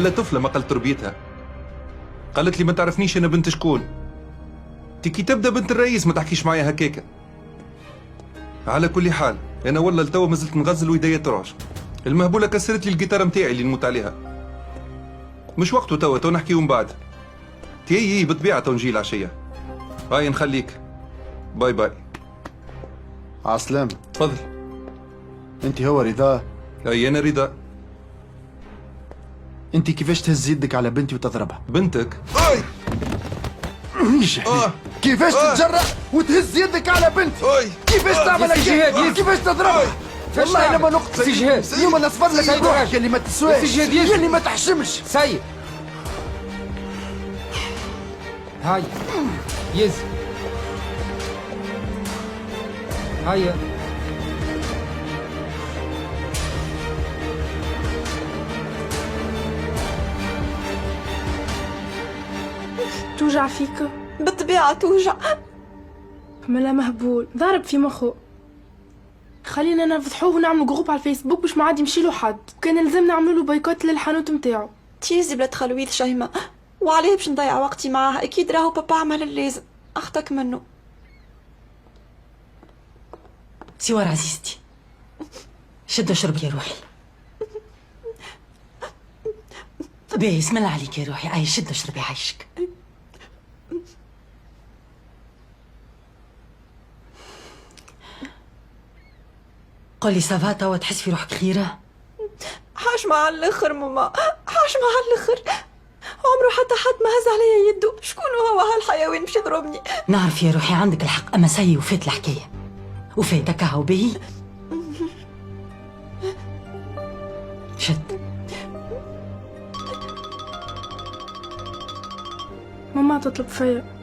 ولا طفلة ما قلت تربيتها. قالت لي ما تعرفنيش أنا بنت شكون. كي تبدا بنت الرئيس ما تحكيش معايا هكاكا. على كل حال أنا والله لتوا مازلت نغزل ويديا تراش. المهبولة كسرت لي الجيتارة متاعي اللي نموت عليها. مش وقته تو نحكيو من بعد. تي بالطبيعة تو نجي العشية. هاي نخليك. باي باي. عسلام. تفضل. انت هو رضا؟ اي انا رضا. انت كيفاش تهز يدك على بنتي وتضربها؟ بنتك؟ اي كيفاش تتجرأ وتهز يدك على بنتي؟ كيفاش تعمل هكا؟ كيفاش تضربها؟ والله لما نقطع في جهاد اليوم نصفر لك روحك اللي ما تسواش، اللي ما تحشمش. سيد هاي يز هيا توجع فيك؟ بالطبيعة توجع. ملا مهبول ضارب في مخه. خلينا نفضحوه ونعملوا جروب على الفيسبوك باش ما عاد يمشي له حد، وكان لازم نعملوا له بويكوت للحانوت نتاعو. تيزي بلاد خلويل شيماء، وعليه باش نضيع وقتي معاه؟ اكيد راهو بابا عمل اللازم، اخطاك منه. سوار عزيزتي شد اشرب يا روحي. باهي اسم الله عليك يا روحي. اي شد اشربي عايشك. قولي سافا توا تحس في روحك خيرة؟ حاشمة على الاخر ماما، حاشمة على الاخر. عمره حتى حد ما هز عليا يده. شكون هو هالحيوان باش يضربني؟ نعرف يا روحي عندك الحق، اما سي وفات الحكاية. وفاتك هاو باهي. شد. ماما تطلب فيا.